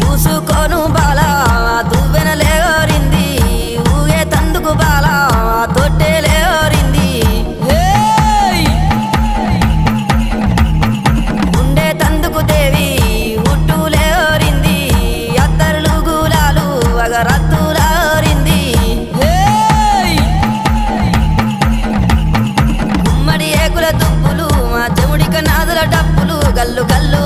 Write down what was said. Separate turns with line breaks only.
చూసుకోను బాలా దువ్వెనలేరింది ఊగే తందుకు బాలా తొట్టెలేరింది ఉండే తందుకు దేవి ఉట్టులేరింది అత్తరులు గులాలు అగరత్తులారింది గుమ్మడి ఏకుల దుప్పులు మా చెముడిక నాదుల డప్పులు గల్లు గల్లు